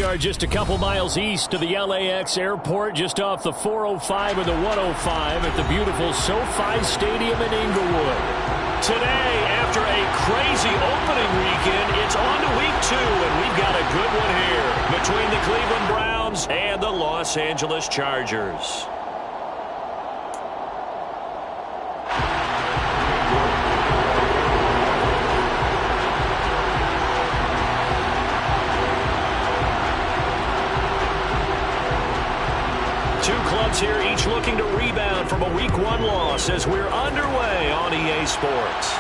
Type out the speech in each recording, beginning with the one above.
are just a couple miles east of the LAX airport, just off the 405 and the 105 at the beautiful SoFi Stadium in Inglewood. Today, after a crazy opening weekend, it's on to week 2, and we've got a good one here between the Cleveland Browns and the Los Angeles Chargers. Here, each looking to rebound from a Week 1 loss as we're underway on EA Sports.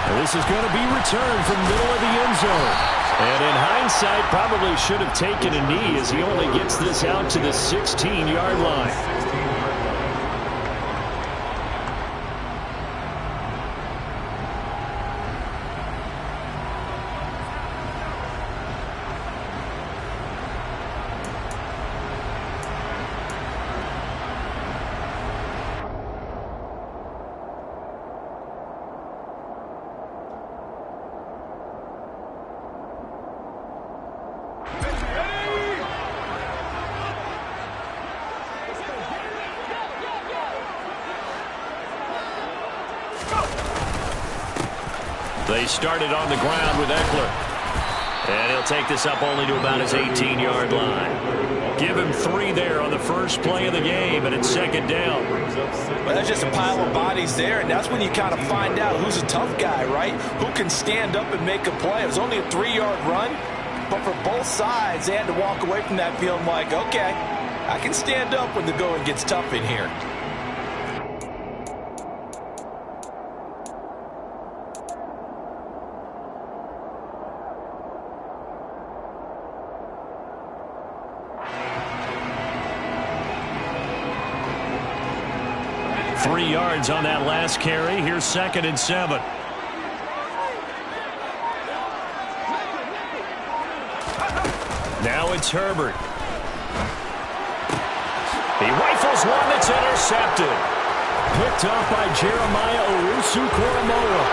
And this is going to be returned from middle of the end zone. And in hindsight, probably should have taken a knee as he only gets this out to the 16-yard line. 'They started on the ground with Eckler. And he'll take this up only to about his 18-yard line. Give him 3 there on the first play of the game, and it's second down. Well, that's just a pile of bodies there, and that's when you kind of find out who's a tough guy, right? Who can stand up and make a play. It was only a 3-yard run, but for both sides, they had to walk away from that field like, okay, I can stand up when the going gets tough in here. On that last carry. Here's 2nd and 7. Now it's Herbert. He rifles one that's intercepted. Picked off by Jeremiah Owusu-Koramoah.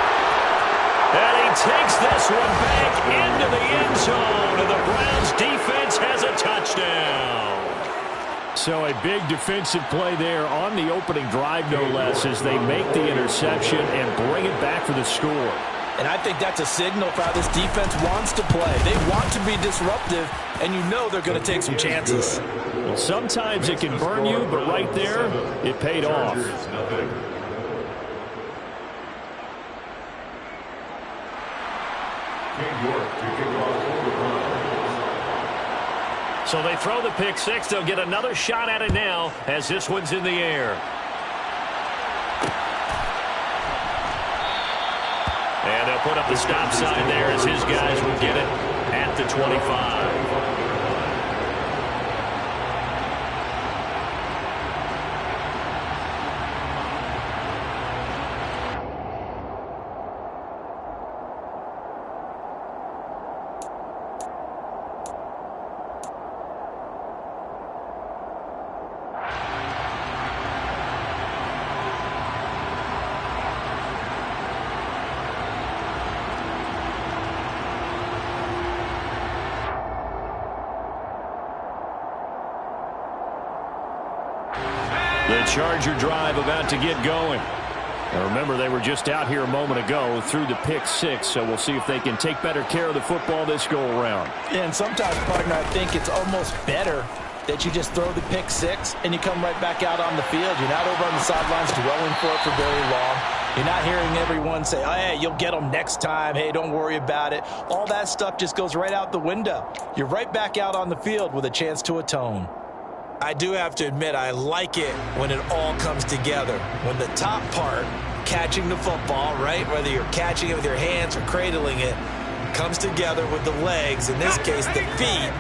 And he takes this one back into the end zone, and the Browns defense has a touchdown. So a big defensive play there on the opening drive, no less, as they make the interception and bring it back for the score. And I think that's a signal for how this defense wants to play. They want to be disruptive, and you know they're going to take some chances. Well, sometimes it can burn you, but right there, it paid off. So they throw the pick 6. They'll get another shot at it now as this one's in the air. And they'll put up the stop sign there as his guys will get it at the 25. The Charger drive about to get going. Now remember, they were just out here a moment ago through the pick 6, so we'll see if they can take better care of the football this go-around. And sometimes, partner, I think it's almost better that you just throw the pick 6 and you come right back out on the field. You're not over on the sidelines dwelling for it for very long. You're not hearing everyone say, oh, hey, you'll get them next time. Hey, don't worry about it. All that stuff just goes right out the window. You're right back out on the field with a chance to atone. I do have to admit, I like it when it all comes together. When the top part, catching the football, right, whether you're catching it with your hands or cradling it, comes together with the legs, in this case the feet,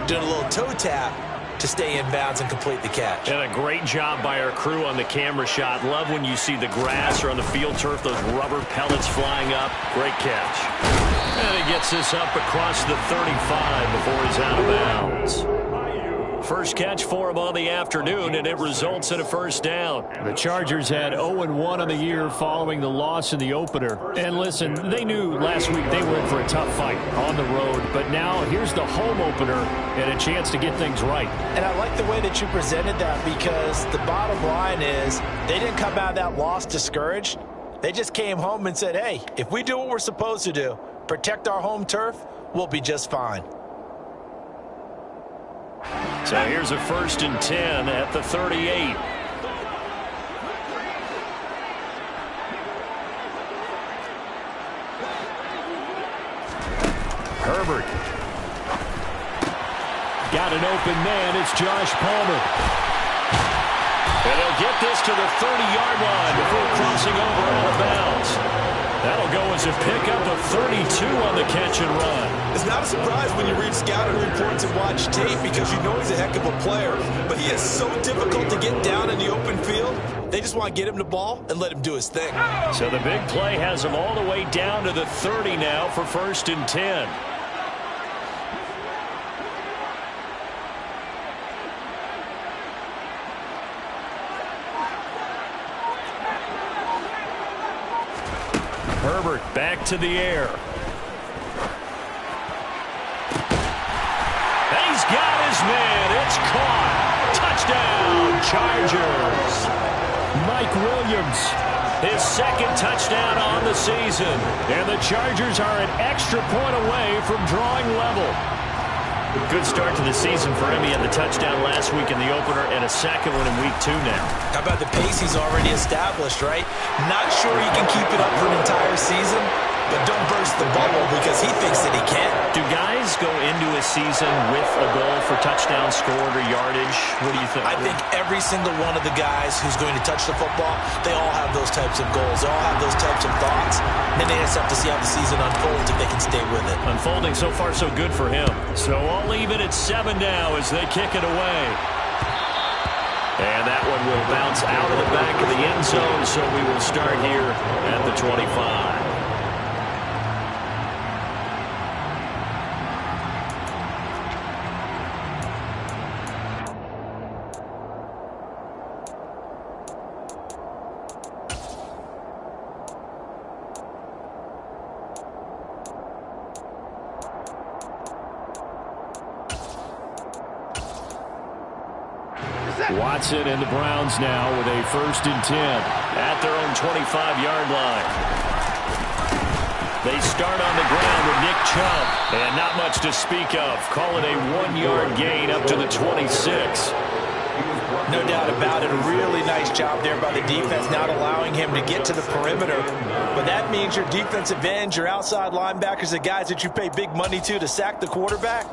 doing a little toe tap to stay in bounds and complete the catch. And a great job by our crew on the camera shot. Love when you see the grass or on the field turf, those rubber pellets flying up. Great catch. And he gets this up across the 35 before he's out of bounds. First catch for him on the afternoon, and it results in a first down. The Chargers had 0-1 on the year following the loss in the opener. And listen, they knew last week they were in for a tough fight on the road. But now here's the home opener and a chance to get things right. And I like the way that you presented that, because the bottom line is they didn't come out of that loss discouraged. They just came home and said, hey, if we do what we're supposed to do, protect our home turf, we'll be just fine. So here's a 1st and 10 at the 38. Herbert. Got an open man. It's Josh Palmer. And they'll get this to the 30-yard line before crossing over out of bounds. That'll go as a pickup of 32 on the catch and run. It's not a surprise when you read scouting reports and watch tape, because you know he's a heck of a player. But he is so difficult to get down in the open field. They just want to get him the ball and let him do his thing. So the big play has him all the way down to the 30 now for 1st and 10. Herbert back to the air. And he's got his man. It's caught. Touchdown, Chargers. Mike Williams. His 2nd touchdown on the season. And the Chargers are an extra point away from drawing level. Good start to the season for him. He had the touchdown last week in the opener and a 2nd one in week 2 now. How about the pace he's already established, right? Not sure he can keep it up for an entire season, but don't burst the bubble, because he thinks that he can. Do guys go into a season with a goal for touchdown scored or yardage? What do you think? I think every single one of the guys who's going to touch the football, they all have those types of goals. They all have those types of thoughts. Then they just have to see how the season unfolds if they can stay with it. Unfolding so far so good for him. So I'll leave it at 7 now as they kick it away. And that one will bounce out of the back of the end zone, so we will start here at the 25. Watson and the Browns now with a 1st and 10. At their own 25-yard line. They start on the ground with Nick Chubb. And not much to speak of. Call it a 1-yard gain up to the 26. No doubt about it. A really nice job there by the defense, not allowing him to get to the perimeter. But that means your defensive ends, your outside linebackers, the guys that you pay big money to sack the quarterback,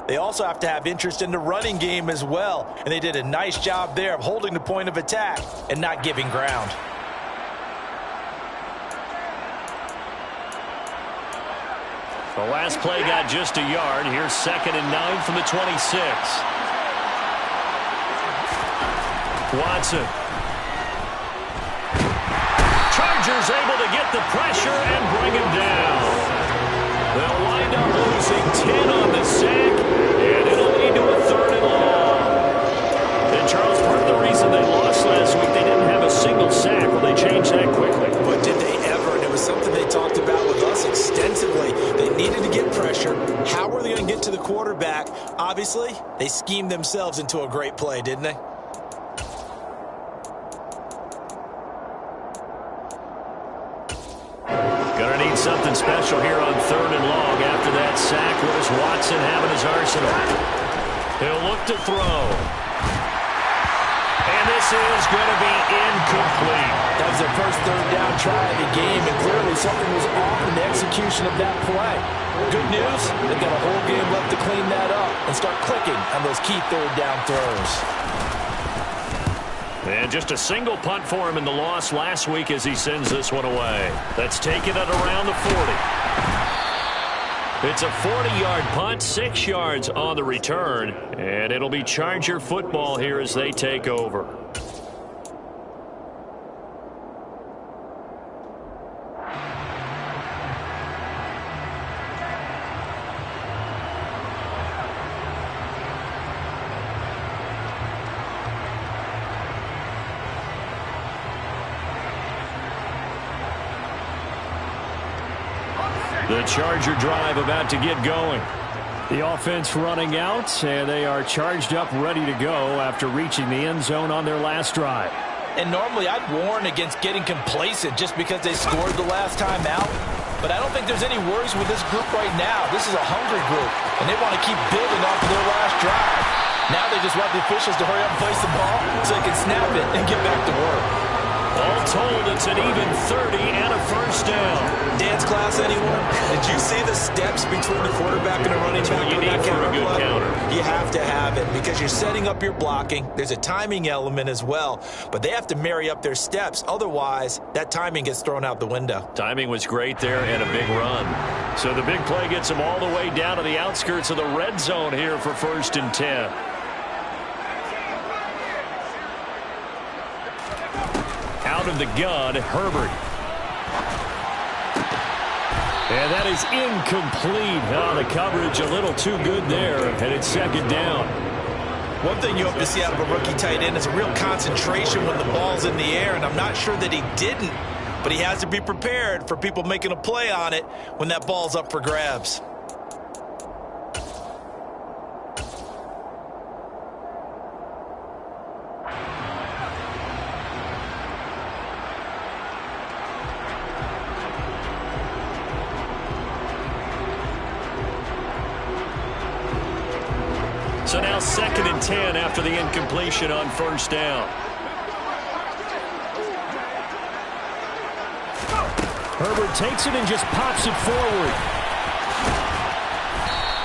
they also have to have interest in the running game as well. And they did a nice job there of holding the point of attack and not giving ground. The last play got just a yard. Here's 2nd and 9 from the 26. Watson. Chargers able to get the pressure and bring him down. They'll wind up losing 10 on the sack, and it'll lead to a 3rd and long. And Charles, part of the reason they lost last week, they didn't have a single sack. Well, they changed that quickly. But did they ever? And it was something they talked about with us extensively. They needed to get pressure. How were they going to get to the quarterback? Obviously, they schemed themselves into a great play, didn't they? Gonna need something special here on 3rd and long after that sack. What does Watson have in his arsenal? He'll look to throw. And this is going to be incomplete. That was their first 3rd down try of the game, and clearly something was off in the execution of that play. Good news, they've got a whole game left to clean that up and start clicking on those key 3rd down throws. And just a single punt for him in the loss last week as he sends this one away. Let's take it at around the 40. It's a 40-yard punt, 6 yards on the return, and it'll be Charger football here as they take over. The Charger drive about to get going. The offense running out, and they are charged up, ready to go after reaching the end zone on their last drive. And normally I'd warn against getting complacent just because they scored the last time out. But I don't think there's any worries with this group right now. This is a hungry group, and they want to keep building off of their last drive. Now they just want the officials to hurry up and place the ball so they can snap it and get back to work. All told, it's an even 30 and a first down. Dance class, anyone? Did you see the steps between the quarterback and the running back? You need for a good counter. You have to have it because you're setting up your blocking. There's a timing element as well, but they have to marry up their steps. Otherwise, that timing gets thrown out the window. Timing was great there and a big run. So the big play gets them all the way down to the outskirts of the red zone here for 1st and 10. Out of the gun, Herbert. And that is incomplete. Oh, the coverage a little too good there, and it's 2nd down. One thing you hope to see out of a rookie tight end is a real concentration when the ball's in the air, and I'm not sure that he didn't, but he has to be prepared for people making a play on it when that ball's up for grabs. So now 2nd and 10 after the incompletion on 1st down. Herbert takes it and just pops it forward.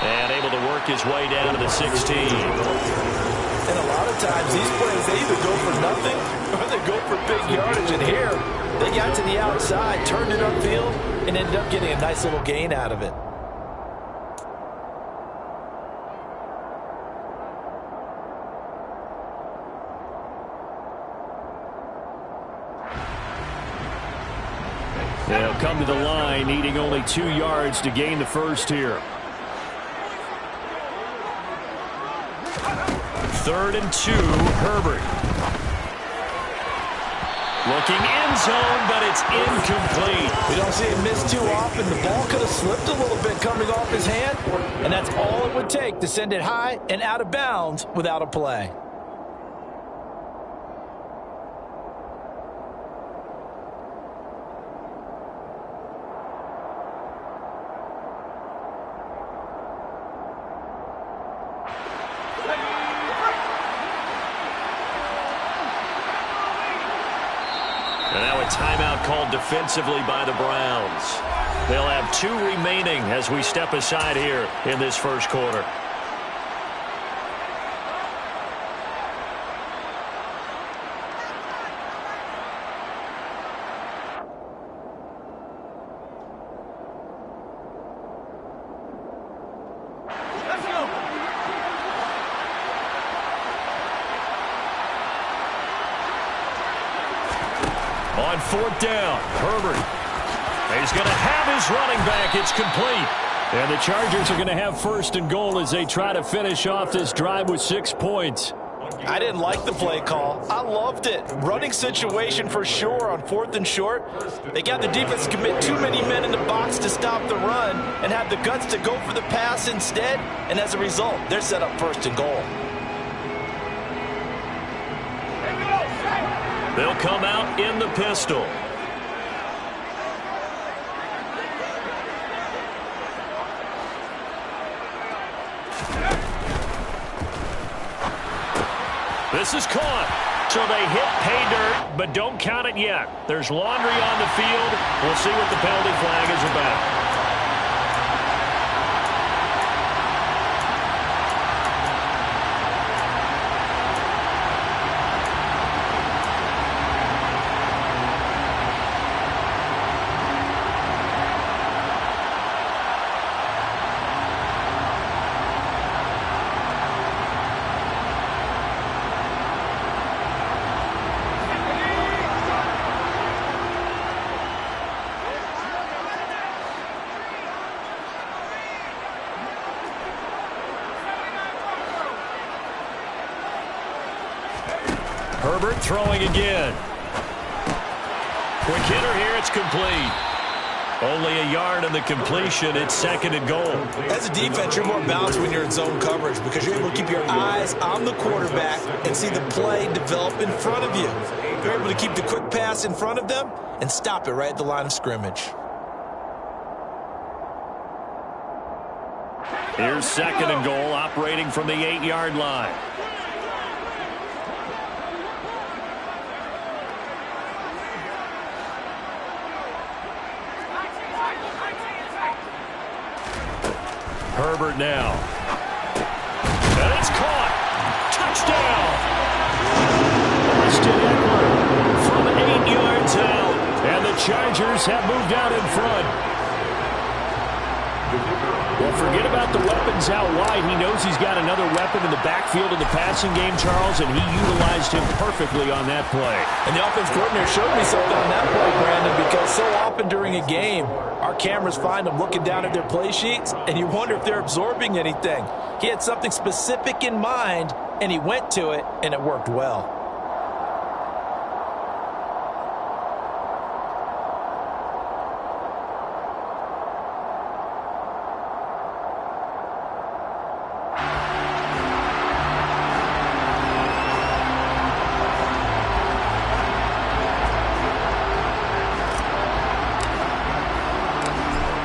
And able to work his way down to the 16. And a lot of times these plays, they either go for nothing or they go for big yardage. And here, they got to the outside, turned it upfield, and ended up getting a nice little gain out of it. They'll come to the line, needing only 2 yards to gain the first here. 3rd and 2, Herbert. Looking end zone, but it's incomplete. We don't see him miss too often. The ball could have slipped a little bit coming off his hand, and that's all it would take to send it high and out of bounds without a play. And now a timeout called defensively by the Browns. They'll have 2 remaining as we step aside here in this first quarter. On 4th down, Herbert. He's going to have his running back. It's complete. And the Chargers are going to have 1st and goal as they try to finish off this drive with 6 points. I didn't like the play call. I loved it. Running situation for sure on 4th and short. They got the defense to commit too many men in the box to stop the run and have the guts to go for the pass instead. And as a result, they're set up 1st and goal. They'll come out in the pistol. This is caught. So they hit pay dirt, but don't count it yet. There's laundry on the field. We'll see what the penalty flag is about. Herbert throwing again. Quick hitter here. It's complete. Only a yard in the completion. It's 2nd and goal. As a defense, you're more balanced when you're in zone coverage because you're able to keep your eyes on the quarterback and see the play develop in front of you. You're able to keep the quick pass in front of them and stop it right at the line of scrimmage. Here's 2nd and goal, operating from the 8-yard line. Herbert now. And it's caught. Touchdown. Austin Eckler from 8 yards out. And the Chargers have moved out in front. Well, forget about the weapons out wide. He knows he's got another weapon in the backfield in the passing game, Charles, and he utilized him perfectly on that play. And the offense coordinator showed me something on that play, Brandon, because so often during a game, our cameras find them looking down at their play sheets, and you wonder if they're absorbing anything. He had something specific in mind, and he went to it, and it worked well.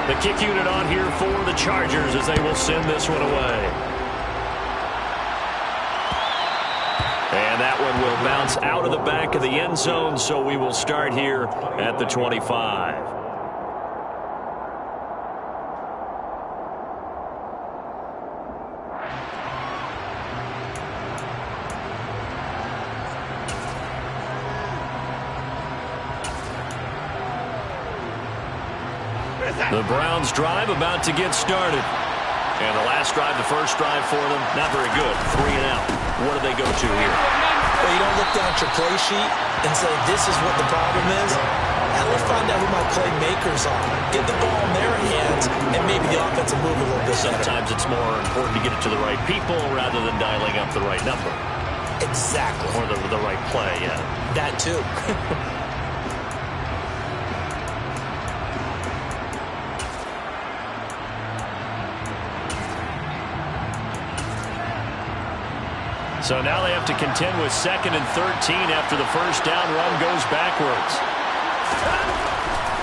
The kick unit on here for the Chargers as they will send this one away. And that one will bounce out of the back of the end zone, so we will start here at the 25. The Browns drive about to get started. And the last drive, the first drive for them, not very good. 3 and out. What do they go to here? Well, you don't look down at your play sheet and say, this is what the problem is. Now let's find out who my playmakers are. Get the ball in their hands, and maybe the offense will move a little bit better. Sometimes it's more important to get it to the right people rather than dialing up the right number. Exactly. Or the right play, yeah. That too. So now they have to contend with 2nd and 13 after the first down run goes backwards.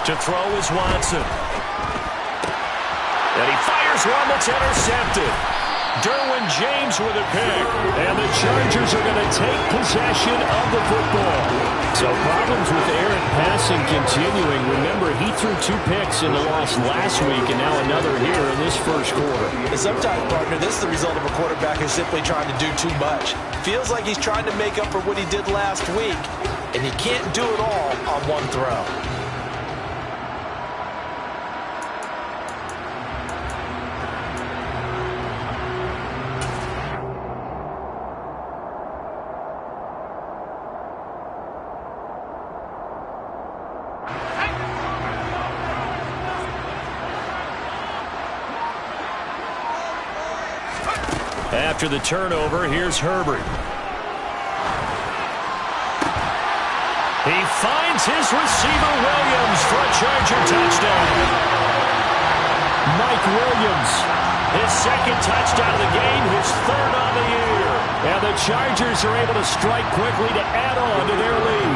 To throw is Watson. And he fires one that's intercepted. Derwin James with a pick. And the Chargers are going to take possession of the football. So problems with errant passing continuing. Remember, he threw 2 picks in the loss last week and now another here in this first quarter. And sometimes, partner, this is the result of a quarterback who's simply trying to do too much. Feels like he's trying to make up for what he did last week, and he can't do it all on one throw. After the turnover, here's Herbert. He finds his receiver, Williams, for a Charger touchdown. Mike Williams, his 2nd touchdown of the game, his 3rd on the year. And the Chargers are able to strike quickly to add on to their lead.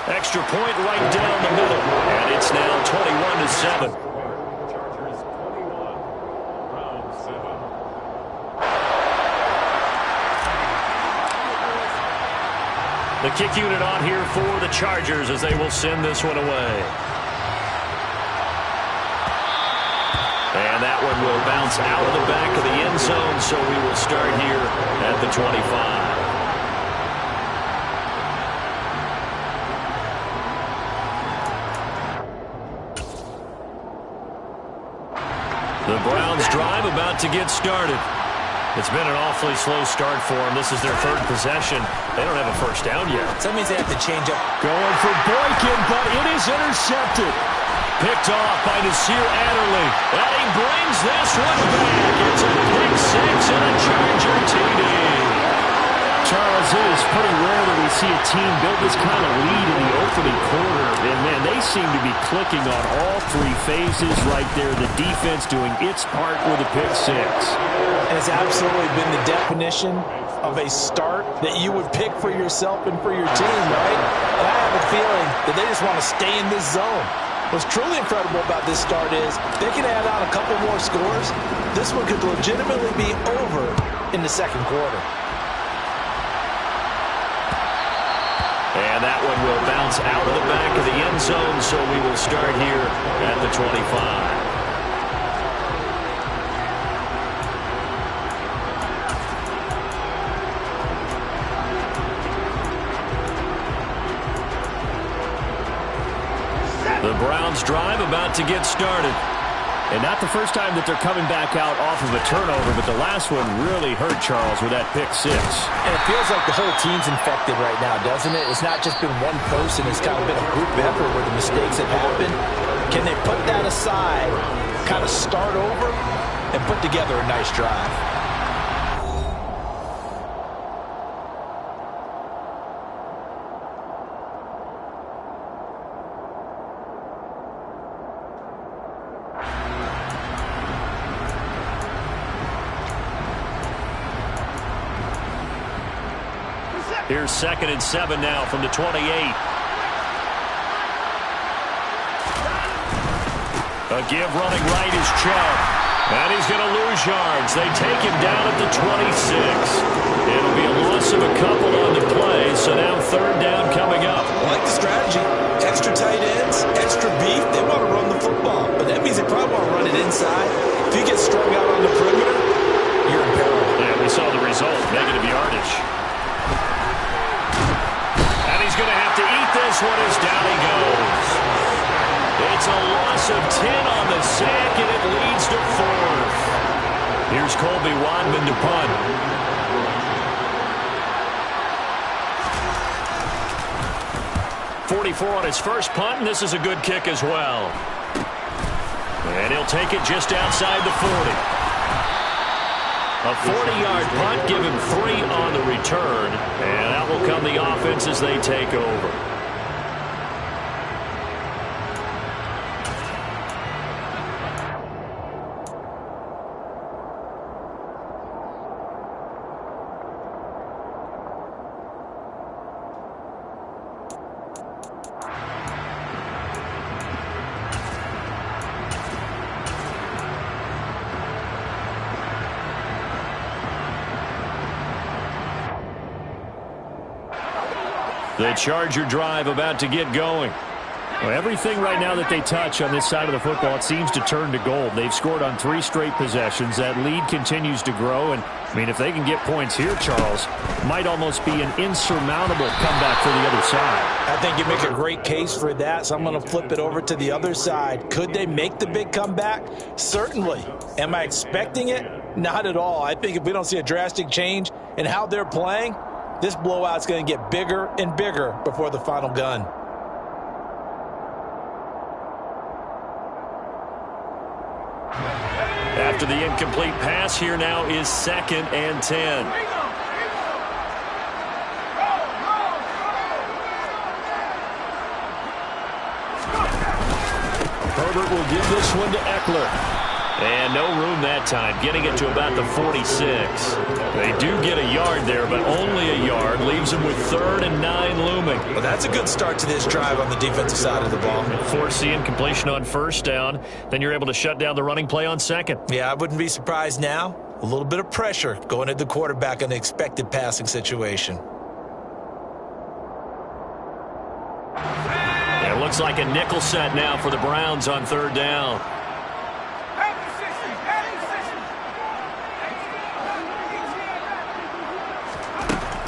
Extra point right down the middle. And it's now 21-7. The kick unit on here for the Chargers as they will send this one away. And that one will bounce out of the back of the end zone, so we will start here at the 25. The Browns drive about to get started. It's been an awfully slow start for them. This is their 3rd possession. They don't have a first down yet. So that means they have to change up. Going for Boykin, but it is intercepted. Picked off by Nasir Adderley. And he brings this one back. It's a pick 6 and a Charger TD. Charles, it see a team build this kind of lead in the opening quarter, and, man, they seem to be clicking on all three phases right there. The defense doing its part with a pick six. And it's absolutely been the definition of a start that you would pick for yourself and for your team, right? And I have a feeling that they just want to stay in this zone. What's truly incredible about this start is they can add on a couple more scores. This one could legitimately be over in the second quarter. And that one will bounce out of the back of the end zone, so we will start here at the 25. The Browns drive about to get started. And not the first time that they're coming back out off of a turnover, but the last one really hurt Charles with that pick six. And it feels like the whole team's infected right now, doesn't it? It's not just been one person. It's kind of been a group effort where the mistakes have happened. Can they put that aside, kind of start over, and put together a nice drive? Here's 2nd and 7 now from the 28. A give running right is Chubb. And he's going to lose yards. They take him down at the 26. It'll be a loss of a couple on the play, so now 3rd down coming up. I like the strategy. Extra tight ends, extra beef. They want to run the football, but that means they probably want to run it inside. If you get strung out on the perimeter, you're in peril. Yeah, we saw the result. Negative yardage. He's going to have to eat this one as down he goes. It's a loss of 10 on the sack, and it leads to 4th. Here's Colby Wadman to punt. .44 on his first punt, and this is a good kick as well. And he'll take it just outside the 40. A 40-yard punt, give him 3 on the return, and that will come the offense as they take over. The Charger drive about to get going. Well, everything right now that they touch on this side of the football, it seems to turn to gold. They've scored on 3 straight possessions. That lead continues to grow. And, I mean, if they can get points here, Charles, might almost be an insurmountable comeback for the other side. I think you make a great case for that, so I'm going to flip it over to the other side. Could they make the big comeback? Certainly. Am I expecting it? Not at all. I think if we don't see a drastic change in how they're playing, this blowout's going to get bigger and bigger before the final gun. After the incomplete pass, here now is 2nd and 10. Herbert will give this one to Eckler. And no room that time, getting it to about the 46. They do get a yard there, but only a yard. Leaves them with 3rd and 9 looming. Well, that's a good start to this drive on the defensive side of the ball. Force the incompletion on 1st down. Then you're able to shut down the running play on 2nd. Yeah, I wouldn't be surprised now. A little bit of pressure going at the quarterback in an expected passing situation. It looks like a nickel set now for the Browns on 3rd down.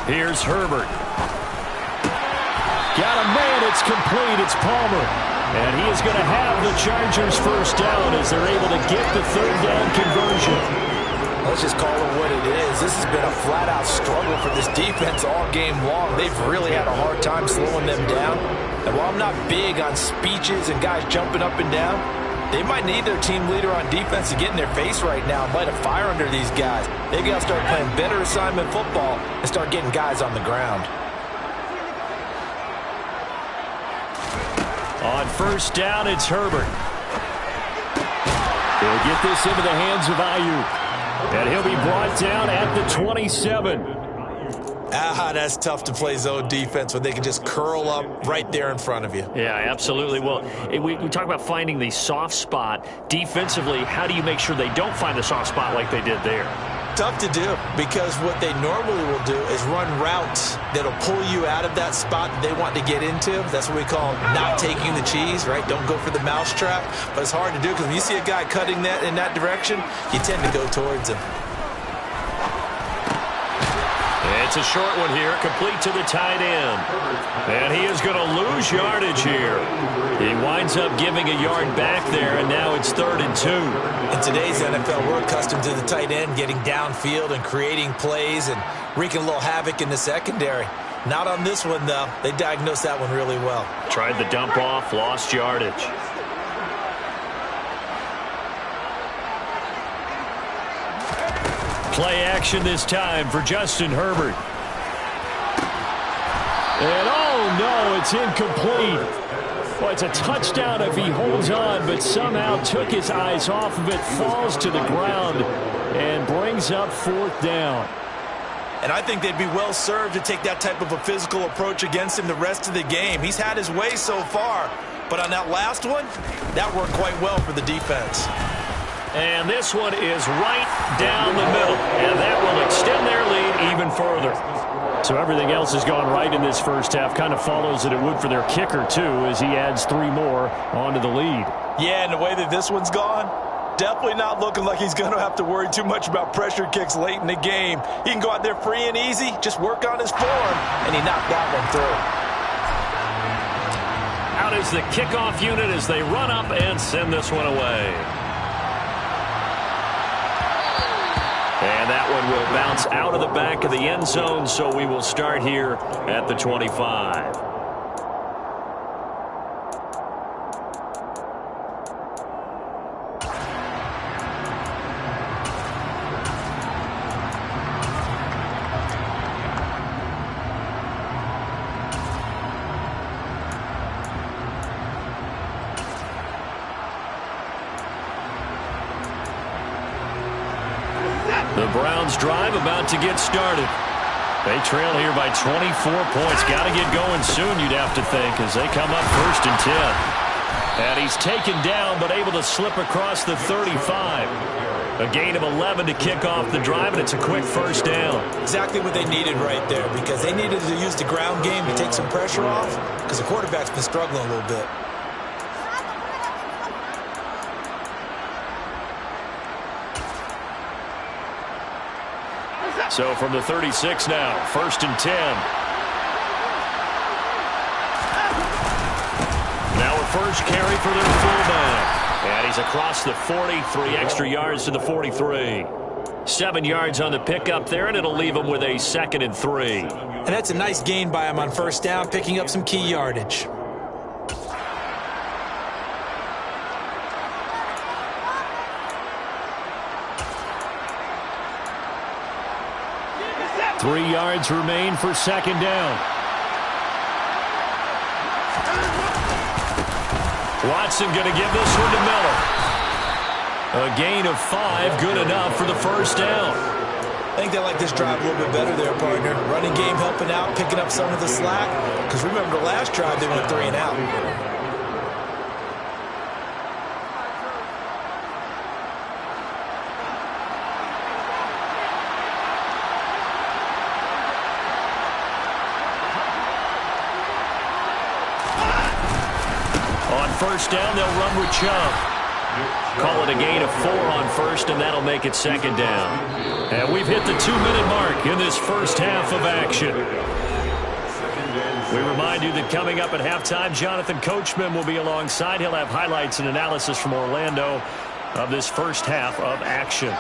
Here's Herbert. Got a man. It's complete. It's Palmer. And he is going to have the Chargers' 1st down as they're able to get the 3rd down conversion. Let's just call it what it is. This has been a flat-out struggle for this defense all game long. They've really had a hard time slowing them down. And while I'm not big on speeches and guys jumping up and down, they might need their team leader on defense to get in their face right now and light a fire under these guys. They've got to start playing better assignment football and start getting guys on the ground. On first down, it's Herbert. He'll get this into the hands of Ayuk. And he'll be brought down at the 27. That's tough to play zone defense when they can just curl up right there in front of you. Yeah, absolutely. Well, we talk about finding the soft spot. Defensively, how do you make sure they don't find the soft spot like they did there? Tough to do, because what they normally will do is run routes that'll pull you out of that spot that they want to get into. That's what we call not taking the cheese, right? Don't go for the mousetrap. But it's hard to do because when you see a guy cutting that in that direction, you tend to go towards him. It's a short one here, complete to the tight end. And he is going to lose yardage here. He winds up giving a yard back there, and now it's 3rd and 2. In today's NFL, we're accustomed to the tight end getting downfield and creating plays and wreaking a little havoc in the secondary. Not on this one, though. They diagnosed that one really well. Tried the dump off, lost yardage. Play action this time for Justin Herbert. And oh no, it's incomplete. Well, it's a touchdown if he holds on, but somehow took his eyes off of it, falls to the ground, and brings up 4th down. And I think they'd be well served to take that type of a physical approach against him the rest of the game. He's had his way so far, but on that last one, that worked quite well for the defense. And this one is right down the middle, and that will extend their lead even further. So everything else has gone right in this first half. Kind of follows that it would for their kicker, too, as he adds 3 more onto the lead. Yeah, and the way that this one's gone, definitely not looking like he's going to have to worry too much about pressure kicks late in the game. He can go out there free and easy, just work on his form, and he knocked that one through. Out is the kickoff unit as they run up and send this one away. And that one will bounce out of the back of the end zone, so we will start here at the 25. The Browns drive about to get started. They trail here by 24 points. Got to get going soon, you'd have to think, as they come up 1st and 10. And he's taken down, but able to slip across the 35. A gain of 11 to kick off the drive, and it's a quick 1st down. Exactly what they needed right there, because they needed to use the ground game to take some pressure off, because the quarterback's been struggling a little bit. So from the 36 now, 1st and 10. Now a first carry for their fullback. And he's across the 40, 3 extra yards to the 43. 7 yards on the pickup there, and it'll leave him with a 2nd and 3. And that's a nice gain by him on 1st down, picking up some key yardage. Three yards remain for 2nd down. Watson going to give this one to Miller. A gain of 5, good enough for the 1st down. I think they like this drive a little bit better there, partner. Running game helping out, picking up some of the slack. Because remember, the last drive they went 3 and out. On 1st down, they'll run with Chubb. Call it a gain of 4 on 1st, and that'll make it 2nd down. And we've hit the 2-minute mark in this first half of action. We remind you that coming up at halftime, Jonathan Coachman will be alongside. He'll have highlights and analysis from Orlando of this first half of action.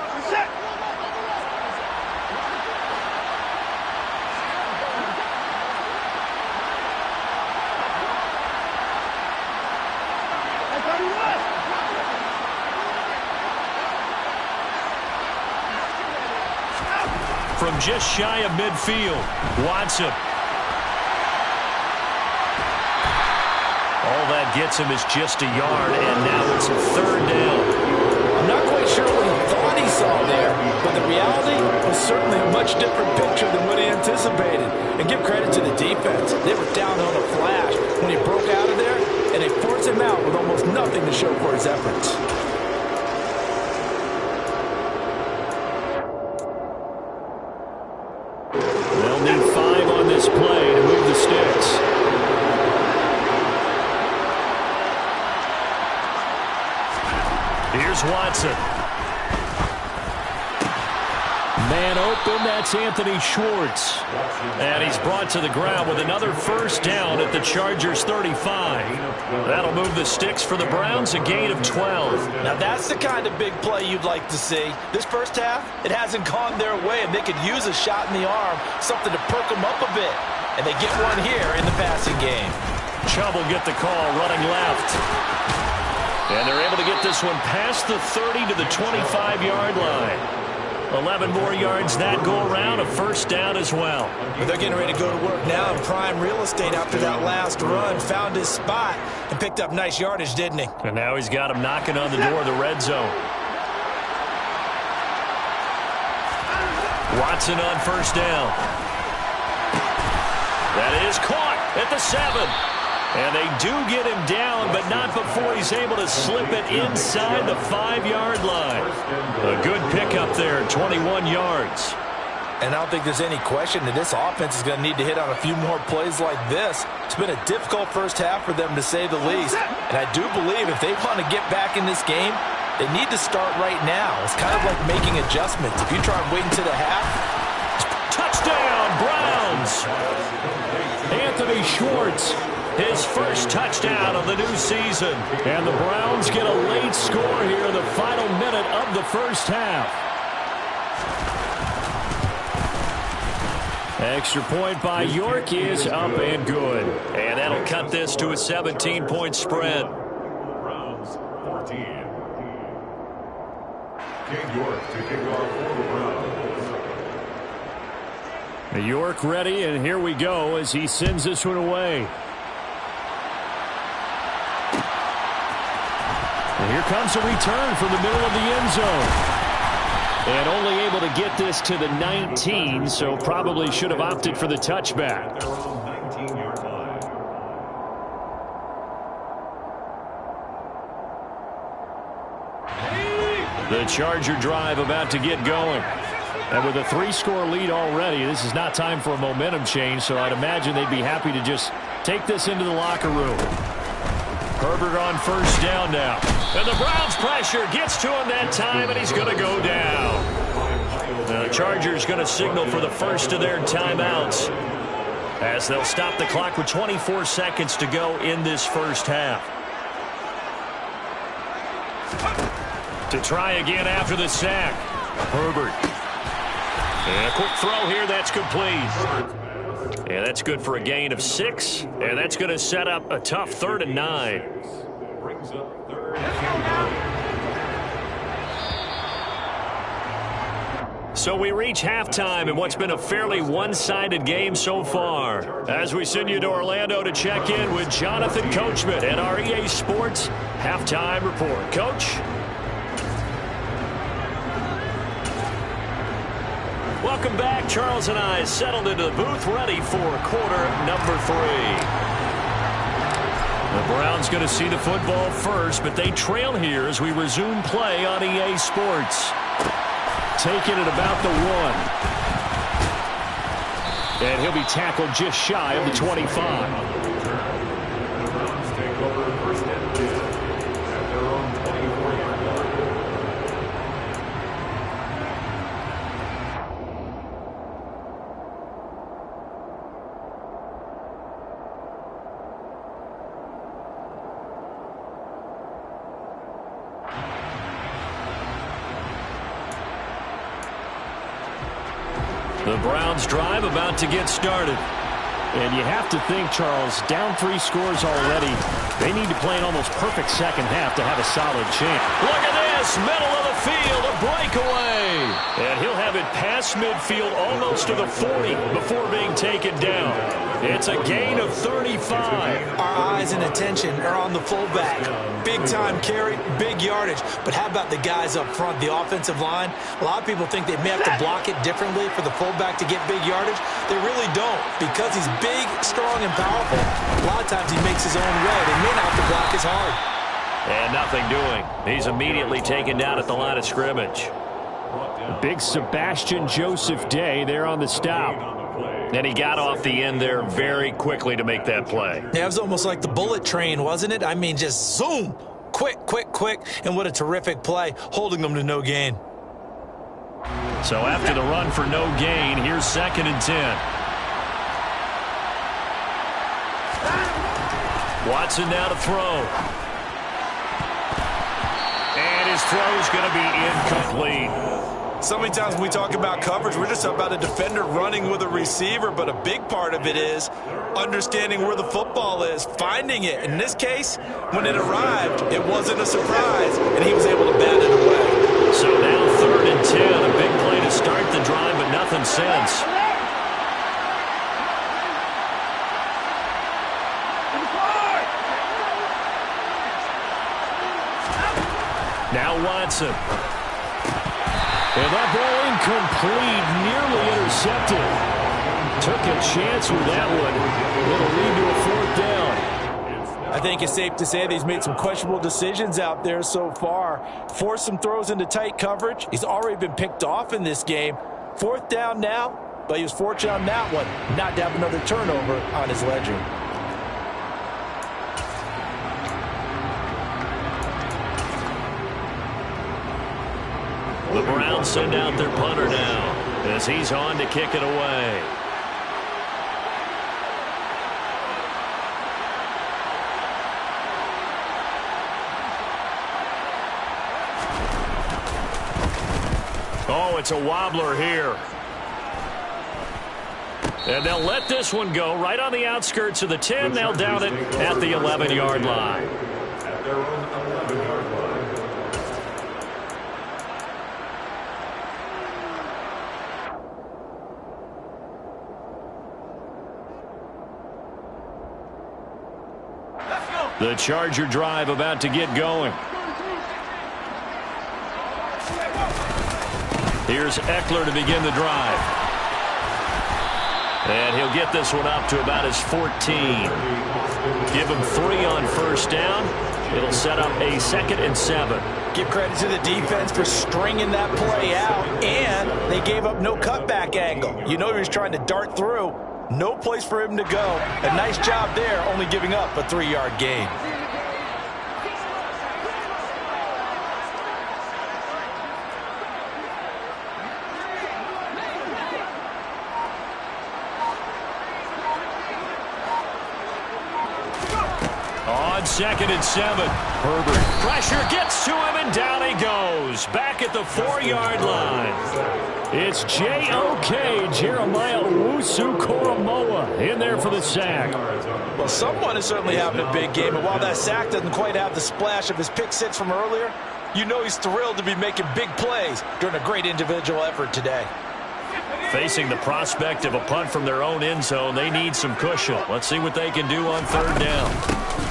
From just shy of midfield, Watson. All that gets him is just a yard, and now it's third down. I'm not quite sure what he thought he saw there, but the reality was certainly a much different picture than what he anticipated. And give credit to the defense. They were down on a flash when he broke out of there, and they forced him out with almost nothing to show for his efforts. They'll need 5 on this play to move the sticks. Here's Watson. Man open, that's Anthony Schwartz. And he's brought to the ground with another first down at the Chargers' 35. That'll move the sticks for the Browns, a gain of 12. Now that's the kind of big play you'd like to see. This first half, it hasn't gone their way, and they could use a shot in the arm, something to perk them up a bit. And they get one here in the passing game. Chubb will get the call, running left. And they're able to get this one past the 30 to the 25-yard line. 11 more yards that go around, a first down as well. But they're getting ready to go to work now in prime real estate after that last run. Found his spot and picked up nice yardage, didn't he? And now he's got him knocking on the door of the red zone. Watson on first down. That is caught at the 7. And they do get him down, but not before he's able to slip it inside the 5-yard line. A good pickup there, 21 yards. And I don't think there's any question that this offense is going to need to hit on a few more plays like this. It's been a difficult first half for them, to say the least. And I do believe if they want to get back in this game, they need to start right now. It's kind of like making adjustments. If you try and wait until the half. Touchdown, Browns! Anthony Schwartz. His first touchdown of the new season. And the Browns get a late score here in the final minute of the first half. Extra point by York is up and good. And that'll cut this to a 17-point spread. Browns 14. King York to kick off for the Browns. York ready, and here we go as he sends this one away. And here comes a return from the middle of the end zone. And only able to get this to the 19, so probably should have opted for the touchback. The Charger drive about to get going. And with a 3-score lead already, this is not time for a momentum change, so I'd imagine they'd be happy to just take this into the locker room. Herbert on first down now. And the Browns pressure gets to him that time, and he's going to go down. The Chargers going to signal for the first of their timeouts as they'll stop the clock with 24 seconds to go in this first half. To try again after the sack. Herbert. And a quick throw here, that's complete. And that's good for a gain of 6. And that's going to set up a tough 3rd and 9. Brings up 3rd and 9. So we reach halftime in what's been a fairly one-sided game so far. As we send you to Orlando to check in with Jonathan Coachman at our EA Sports Halftime Report. Coach? Welcome back. Charles and I settled into the booth, ready for quarter number 3. The Browns going to see the football first, but they trail here as we resume play on EA Sports. Taking it about the 1. And he'll be tackled just shy of the 25. The Browns take over first and 10 at their own 24-yard line. The Browns drive about to get started. And you have to think, Charles, down 3 scores already. They need to play an almost perfect second half to have a solid chance. Look at this. across middle of the field, a breakaway. And he'll have it past midfield almost to the 40 before being taken down. It's a gain of 35. Our eyes and attention are on the fullback. Big time carry, big yardage. But how about the guys up front, the offensive line? A lot of people think they may have to block it differently for the fullback to get big yardage. They really don't. Because he's big, strong, and powerful, a lot of times he makes his own way. They may not have to block as hard. And nothing doing. He's immediately taken down at the line of scrimmage. Big Sebastian Joseph Day there on the stop. And he got off the end there very quickly to make that play. Yeah, it was almost like the bullet train, wasn't it? I mean, just zoom. Quick, quick, quick. And what a terrific play, holding them to no gain. So after the run for no gain, here's 2nd and 10. Watson now to throw. And his throw's going to be incomplete. So many times when we talk about coverage, we're just about a defender running with a receiver, but a big part of it is understanding where the football is, finding it. In this case, when it arrived, it wasn't a surprise, and he was able to bat it away. So now 3rd and 10, a big play to start the drive, but nothing since. Now Watson. And that ball incomplete, nearly intercepted. Took a chance with that one. It'll lead to a 4th down. I think it's safe to say that he's made some questionable decisions out there so far. Forced some throws into tight coverage. He's already been picked off in this game. 4th down now, but he was fortunate on that one not to have another turnover on his ledger. The Browns send out their punter now as he's on to kick it away. Oh, it's a wobbler here. And they'll let this one go right on the outskirts of the 10. They'll down it at the 11-yard line. At their own 11-yard line. The Charger drive about to get going. Here's Eckler to begin the drive. And he'll get this one up to about his 14. Give him 3 on 1st down. It'll set up a 2nd and 7. Give credit to the defense for stringing that play out, and they gave up no cutback angle. You know he was trying to dart through. No place for him to go. A nice job there, only giving up a 3-yard gain. On 2nd and 7. Herbert. Pressure gets to him, and down he goes. Back at the 4-yard line. It's J.O.K. Jeremiah Owusu-Koramoah in there for the sack. Well, someone is certainly having a big game, but while that sack doesn't quite have the splash of his pick six from earlier, you know he's thrilled to be making big plays during a great individual effort today. Facing the prospect of a punt from their own end zone, they need some cushion. Let's see what they can do on 3rd down.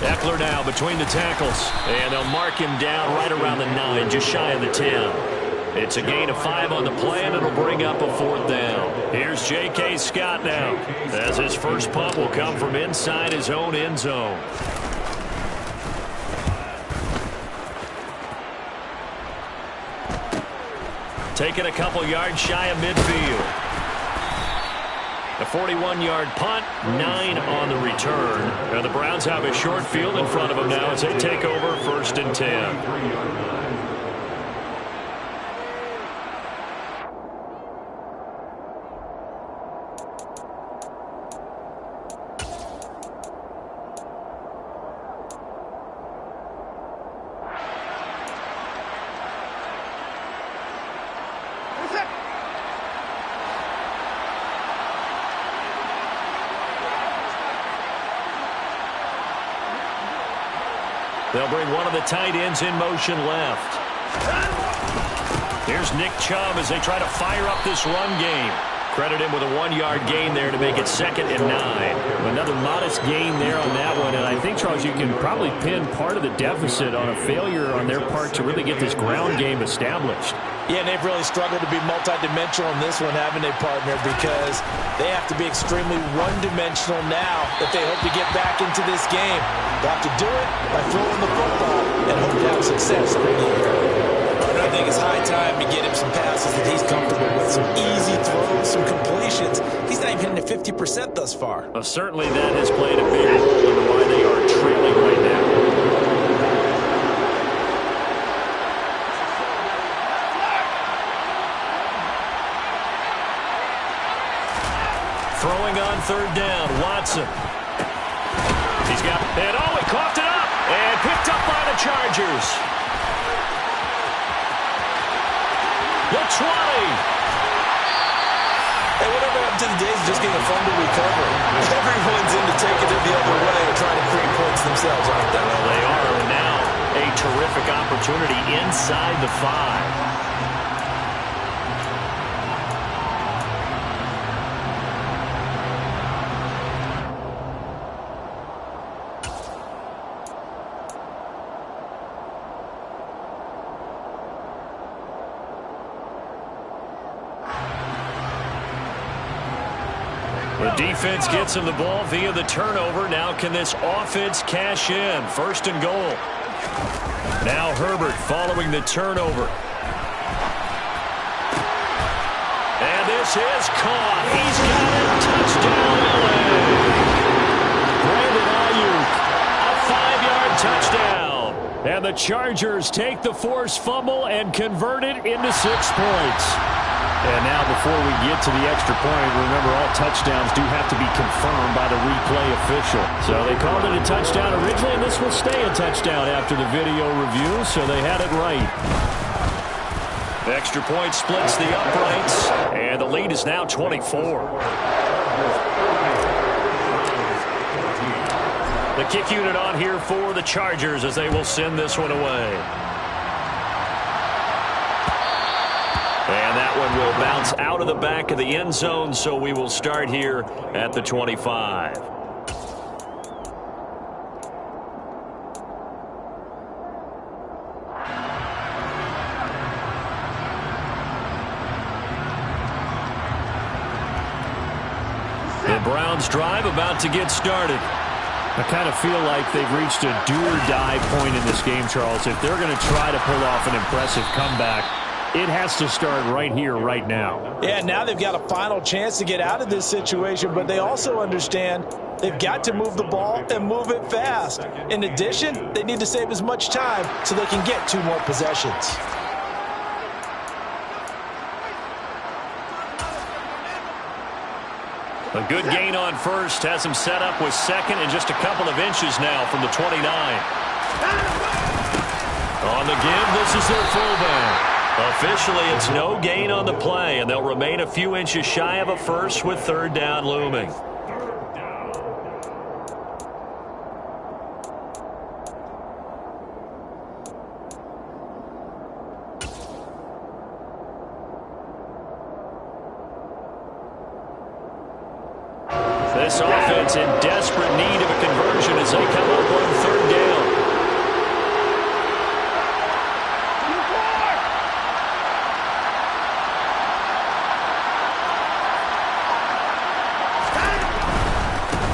Eckler now between the tackles, and they'll mark him down right around the 9, just shy of the 10. It's a gain of 5 on the play, and it'll bring up a 4th down. Here's J.K. Scott now, as his first punt will come from inside his own end zone. Taking a couple yards shy of midfield. A 41-yard punt, 9 on the return. And the Browns have a short field in front of them now as they take over 1st and 10. They'll bring one of the tight ends in motion left. Here's Nick Chubb as they try to fire up this run game. Credit him with a 1-yard gain there to make it 2nd and 9. Another modest gain there on that one, and I think, Charles, you can probably pin part of the deficit on a failure on their part to really get this ground game established. Yeah, and they've really struggled to be multidimensional in this one, haven't they, partner? Because they have to be extremely one-dimensional now if they hope to get back into this game. They have to do it by throwing the football and hope to have success early here. I think it's high time to get him some passes that he's comfortable with, some easy throws, some completions. He's not even hitting at 50% thus far. Well, certainly that has played a big role in why they are trailing right now. Throwing on 3rd down, Watson. He's got, and oh, he coughed it up, and picked up by the Chargers. The 20. Hey, whatever happened to the days of just getting a fumble recovery? Everyone's into taking it the other way and trying to create points themselves, aren't they? Well, they are now. A terrific opportunity inside the 5. The defense gets him the ball via the turnover. Now can this offense cash in? 1st and goal. Now Herbert following the turnover. And this is caught. He's got it. Touchdown, LA. Brandon Ayuk, a 5-yard touchdown. And the Chargers take the forced fumble and convert it into 6 points. And now before we get to the extra point, remember all touchdowns do have to be confirmed by the replay official. So they called it a touchdown originally, and this will stay a touchdown after the video review, so they had it right. The extra point splits the uprights, and the lead is now 24. The kick unit on here for the Chargers as they will send this one away. And that one will bounce out of the back of the end zone, so we will start here at the 25. The Browns drive about to get started. I kind of feel like they've reached a do-or-die point in this game, Charles. If they're going to try to pull off an impressive comeback, it has to start right here, right now. Yeah, now they've got a final chance to get out of this situation, but they also understand they've got to move the ball and move it fast. In addition, they need to save as much time so they can get 2 more possessions. A good gain on 1st has him set up with 2nd and just a couple of inches now from the 29. On the give, this is their fullback. Officially, it's no gain on the play, and they'll remain a few inches shy of a 1st with 3rd down looming. This offense in desperate need of a conversion as they come up on 3rd down.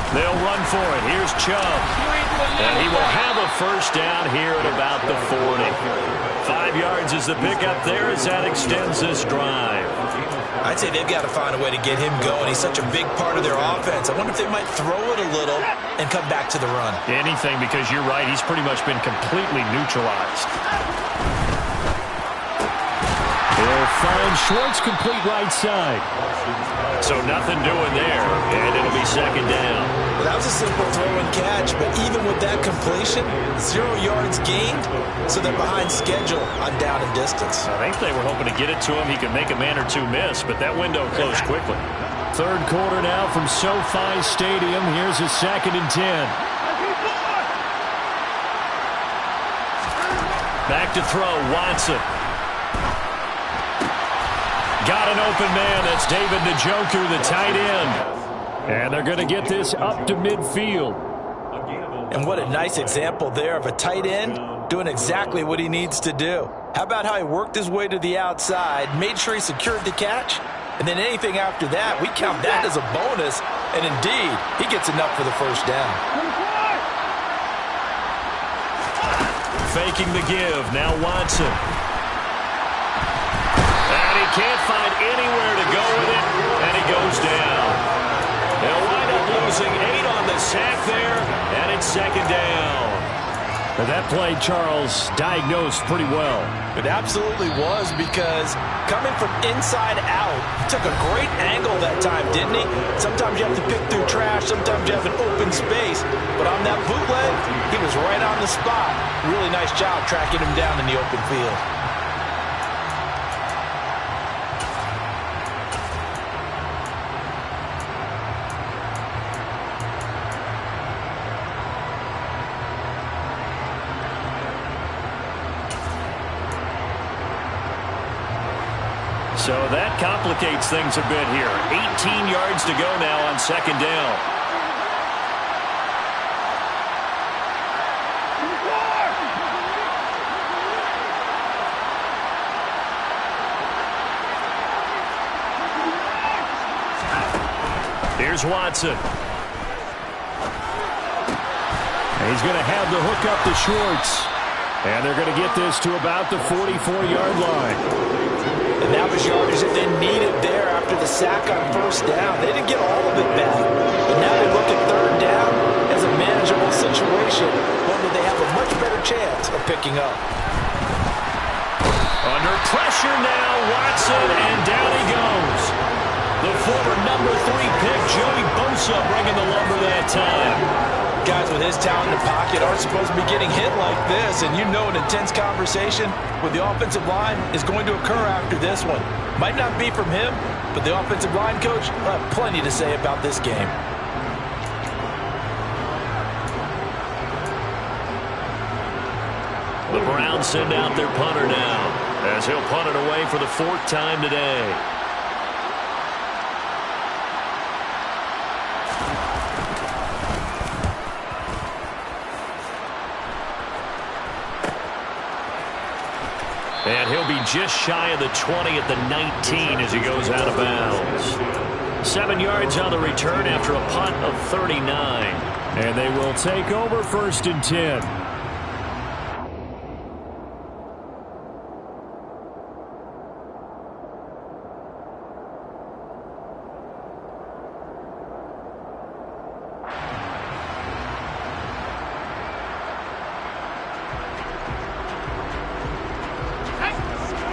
They'll run for it. Here's Chubb. And he will have a 1st down here at about the 40. 5 yards is the pickup there as that extends this drive. I'd say they've got to find a way to get him going. He's such a big part of their offense. I wonder if they might throw it a little and come back to the run. Anything, because you're right. He's pretty much been completely neutralized. They'll find Schwartz complete right side. So nothing doing there, and it'll be 2nd down. Well, that was a simple throw and catch, but even with that completion, 0 yards gained, so they're behind schedule on down and distance. I think they were hoping to get it to him. He could make a man or 2 miss, but that window closed quickly. 3rd quarter now from SoFi Stadium. Here's a 2nd and 10. Back to throw, Watson. Got an open man. That's David Njoku, the tight end. And they're going to get this up to midfield. And what a nice example there of a tight end doing exactly what he needs to do. How about how he worked his way to the outside, made sure he secured the catch, and then anything after that, we count that as a bonus. And indeed, he gets enough for the first down. Faking the give. Now Watson. And he can't find anywhere to go with it, and he goes down. They'll wind up losing 8 on the sack there, and it's second down. But that play, Charles, diagnosed pretty well. It absolutely was, because coming from inside out, he took a great angle that time, didn't he? Sometimes you have to pick through trash. Sometimes you have an open space. But on that bootleg, he was right on the spot. Really nice job tracking him down in the open field. So that complicates things a bit here. 18 yards to go now on second down. Here's Watson. And he's going to have the hook up to Schwartz. And they're going to get this to about the 44-yard line. And that was yardage that they needed there after the sack on first down. They didn't get all of it back. But now they look at third down as a manageable situation, one that they have a much better chance of picking up. Under pressure now, Watson, and down he goes. The former number 3 pick, Joey Bosa, bringing the lumber that time. Guys with his talent in the pocket aren't supposed to be getting hit like this, and you know an intense conversation with the offensive line is going to occur after this one. Might not be from him, but the offensive line coach will have plenty to say about this game. The Browns send out their punter now, as he'll punt it away for the 4th time today. And he'll be just shy of the 20 at the 19 as he goes out of bounds. 7 yards on the return after a punt of 39. And they will take over 1st and 10.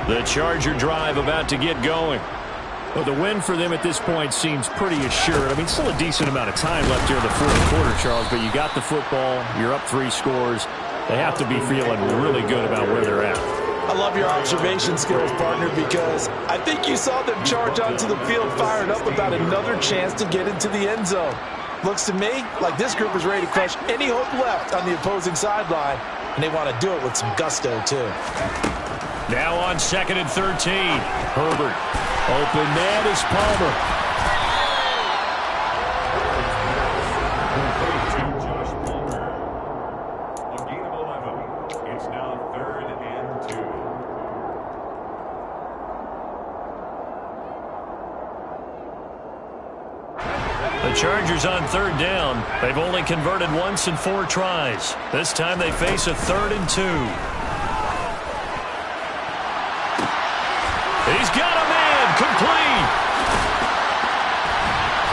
The Charger drive about to get going. Well, the win for them at this point seems pretty assured. I mean, still a decent amount of time left here in the 4th quarter, Charles, but you got the football, you're up 3 scores. They have to be feeling really good about where they're at. I love your observation skills, partner, because I think you saw them charge onto the field fired up about another chance to get into the end zone. Looks to me like this group is ready to crush any hope left on the opposing sideline, and they want to do it with some gusto, too. Now on 2nd and 13. Herbert. Open man is Palmer. Josh Palmer. A gain of 11. It's now 3rd and 2. The Chargers on 3rd down. They've only converted once in 4 tries. This time they face a 3rd and 2. He's got a man, complete.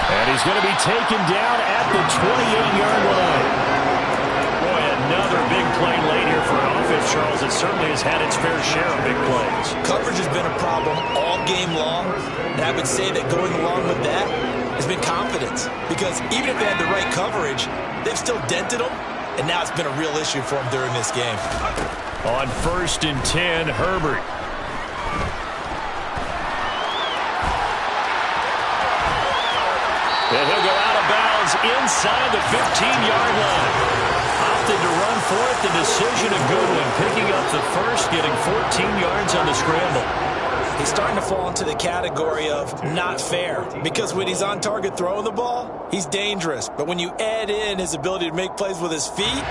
And he's going to be taken down at the 28-yard line. Boy, another big play late here for an offense, Charles. It certainly has had its fair share of big plays. Coverage has been a problem all game long, and I would say that going along with that has been confidence. Because even if they had the right coverage, they've still dented them, and now it's been a real issue for them during this game. On 1st and 10, Herbert. And he'll go out of bounds inside the 15-yard line. opted to run for it. The decision a good one. Picking up the first, getting 14 yards on the scramble. He's starting to fall into the category of not fair, because when he's on target throwing the ball, he's dangerous. But when you add in his ability to make plays with his feet,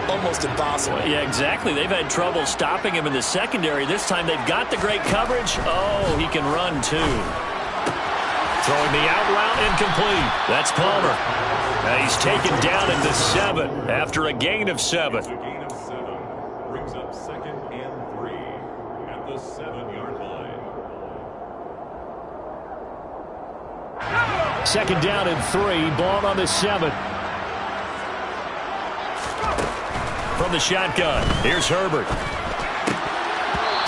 almost impossible. Yeah, exactly. They've had trouble stopping him in the secondary. This time they've got the great coverage. Oh, he can run too. Throwing the out route incomplete. That's Palmer. Now he's taken down into 7 after a gain of 7. A gain of 7 brings up 2nd and 3 at the 7-yard line. 2nd down and 3. Ball on the 7. From the shotgun, here's Herbert.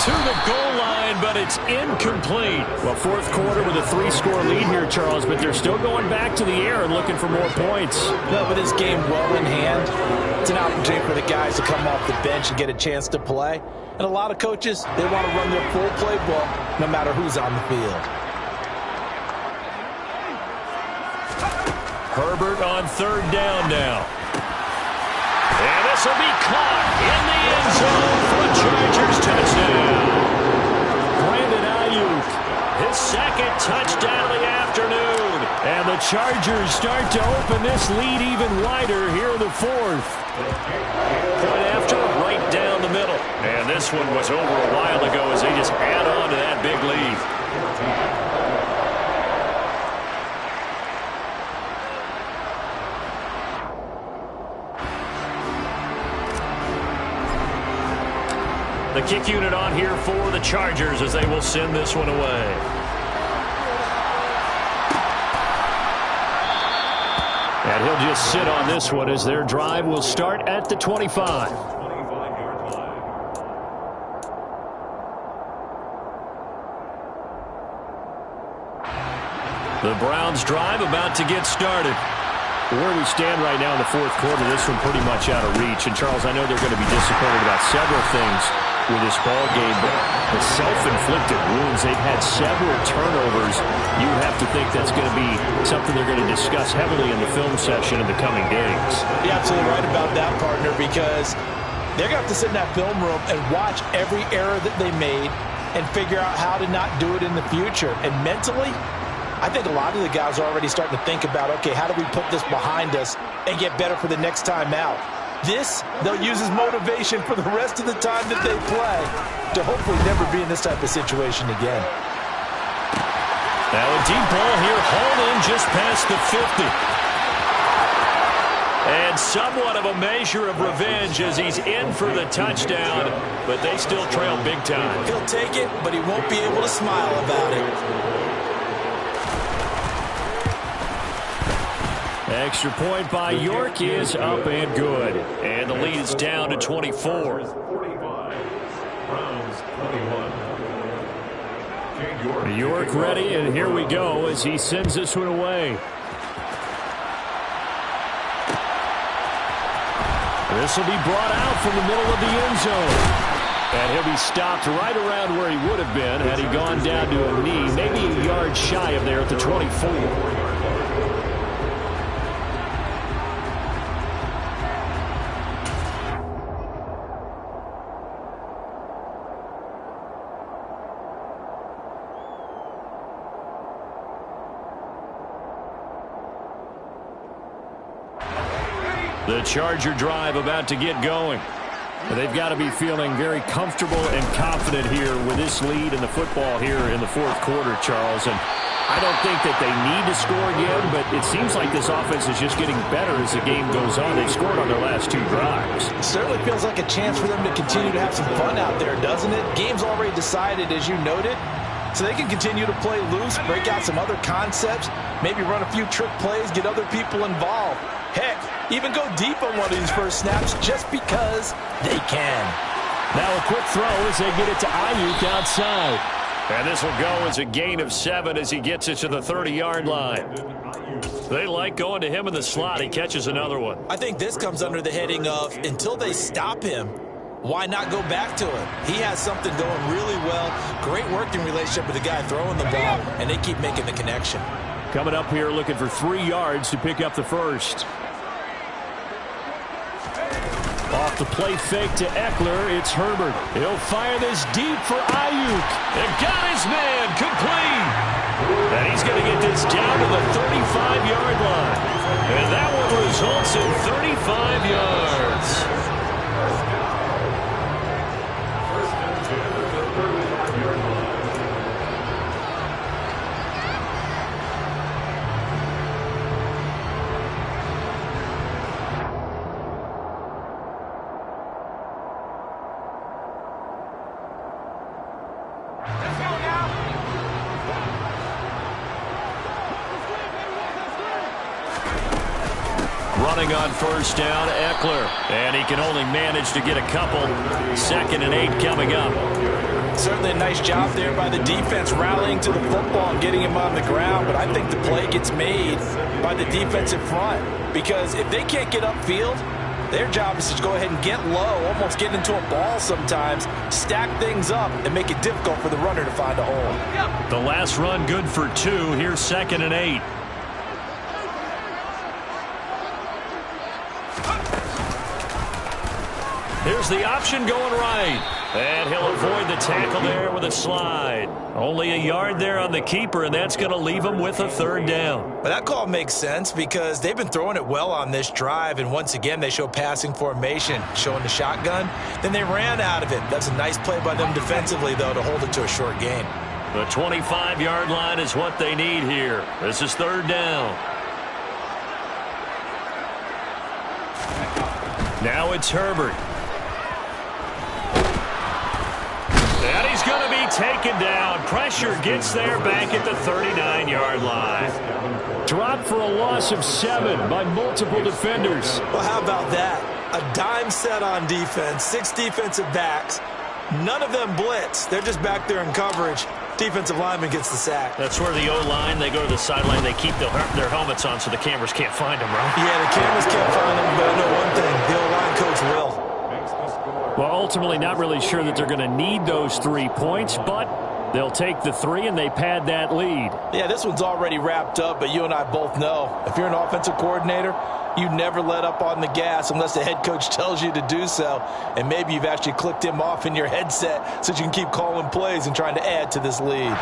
To the goal line, but it's incomplete. Well, 4th quarter with a 3-score lead here, Charles, but they're still going back to the air and looking for more points. No, with this game well in hand, it's an opportunity for the guys to come off the bench and get a chance to play. And a lot of coaches, they want to run their full playbook no matter who's on the field. Herbert on 3rd down now. And this will be caught in the end zone for a Chargers touchdown. Brandon Ayuk, His 2nd touchdown of the afternoon. and the Chargers start to open this lead even wider here in the 4th. Point after, right down the middle. And this one was over a while ago as they just add on to that big lead. The kick unit on here for the Chargers as they will send this one away. And he'll just sit on this one as their drive will start at the 25. 25-yard line. The Browns drive about to get started. Where we stand right now in the 4th quarter, this one pretty much out of reach. And, Charles, I know they're going to be disappointed about several things with this ball game, but the self-inflicted wounds, they've had several turnovers. You have to think that's going to be something they're going to discuss heavily in the film session in the coming days. You're absolutely right about that, partner, because they're going to have to sit in that film room and watch every error that they made and figure out how to not do it in the future. And mentally, I think a lot of the guys are already starting to think about, okay, how do we put this behind us and get better for the next time out? This, they'll use as motivation for the rest of the time that they play to hopefully never be in this type of situation again. Now a deep ball here, hauled in just past the 50. And somewhat of a measure of revenge as he's in for the touchdown, but they still trail big time. He'll take it, but he won't be able to smile about it. Extra point by York is up and good. And the lead is down to 24. 45. Browns 21. York ready, and here we go as he sends this one away. This will be brought out from the middle of the end zone. And he'll be stopped right around where he would have been had he gone down to a knee, maybe a yard shy of there at the 24. The Charger drive about to get going. They've got to be feeling very comfortable and confident here with this lead in the football here in the 4th quarter, Charles. And I don't think that they need to score again, but it seems like this offense is just getting better as the game goes on. They've scored on their last 2 drives. It certainly feels like a chance for them to continue to have some fun out there, doesn't it? Game's already decided, as you noted, so they can continue to play loose, break out some other concepts, maybe run a few trick plays, get other people involved. Heck, even go deep on one of these first snaps just because they can. Now a quick throw as they get it to Ayuk outside. And this will go as a gain of 7 as he gets it to the 30-yard line. They like going to him in the slot. He catches another one. I think this comes under the heading of, until they stop him, why not go back to him? He has something going really well. Great working relationship with the guy throwing the ball, and they keep making the connection. Coming up here looking for 3 yards to pick up the first. Off the play fake to Eckler, it's Herbert. He'll fire this deep for Ayuk. And got his man complete. And he's going to get this down to the 35-yard line. And that one results in 35 yards. Running on first down, Eckler. And he can only manage to get a couple. 2nd and 8 coming up. Certainly a nice job there by the defense rallying to the football and getting him on the ground. But I think the play gets made by the defensive front. Because if they can't get upfield, their job is to go ahead and get low, almost get into a ball sometimes, stack things up, and make it difficult for the runner to find a hole. The last run good for 2. Here's 2nd and 8. Here's the option going right. And he'll avoid the tackle there with a slide. Only a yard there on the keeper, and that's going to leave him with a 3rd down. But that call makes sense because they've been throwing it well on this drive, and once again they show passing formation, showing the shotgun. Then they ran out of it. That's a nice play by them defensively, though, to hold it to a short gain. The 25-yard line is what they need here. This is 3rd down. Now it's Herbert. And he's going to be taken down. Pressure gets there back at the 39-yard line. Dropped for a loss of 7 by multiple defenders. Well, how about that? A dime set on defense, 6 defensive backs. None of them blitz. They're just back there in coverage. Defensive lineman gets the sack. That's where the O-line, they go to the sideline, they keep their helmets on so the cameras can't find them, right? Yeah, the cameras can't find them, but I know one thing. The O-line coach will. Well, ultimately, not really sure that they're going to need those 3 points, but they'll take the 3 and they pad that lead. Yeah, this one's already wrapped up, but you and I both know if you're an offensive coordinator, you never let up on the gas unless the head coach tells you to do so. And maybe you've actually clicked him off in your headset so you can keep calling plays and trying to add to this lead.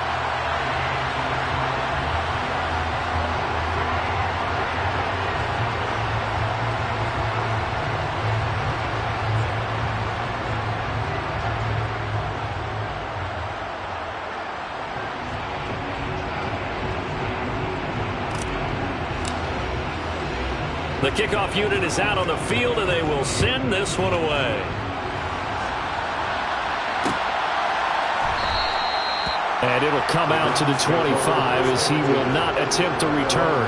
The kickoff unit is out on the field, and they will send this one away. And it'll come out to the 25 as he will not attempt to return.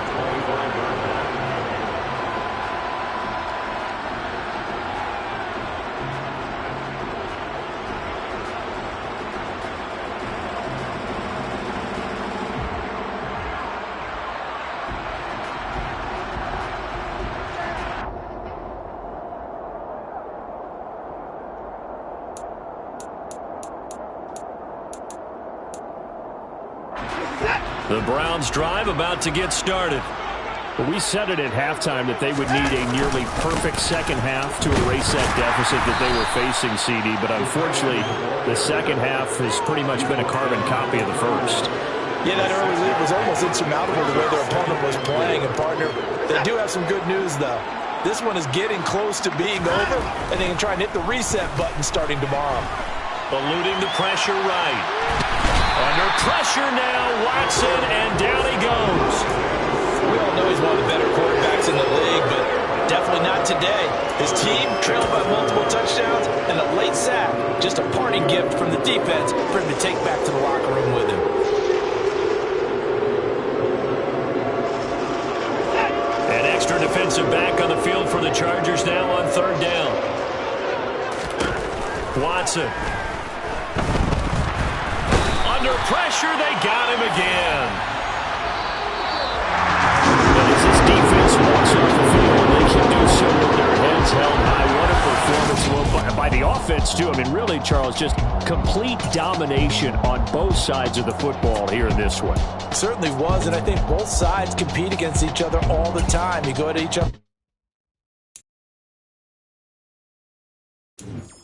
The Browns drive about to get started. Well, we said it at halftime that they would need a nearly perfect second half to erase that deficit that they were facing, CD. But unfortunately, the second half has pretty much been a carbon copy of the first. Yeah, that early lead was almost insurmountable the way their opponent was playing. And, partner, they do have some good news, though. This one is getting close to being over, and they can try and hit the reset button starting tomorrow. Eluding the pressure right. Under pressure now, Watson, and down he goes. We all know he's one of the better quarterbacks in the league, but definitely not today. His team trailed by multiple touchdowns, and a late sack, just a parting gift from the defense for him to take back to the locker room with him. An extra defensive back on the field for the Chargers now on 3rd down. Watson. Under pressure, they got him again. And as this defense walks off the field, they can do so with their heads held high. What a performance by the offense, too. I mean, really, Charles, just complete domination on both sides of the football here in this one. Certainly was, and I think both sides compete against each other all the time. You go at each other. 10.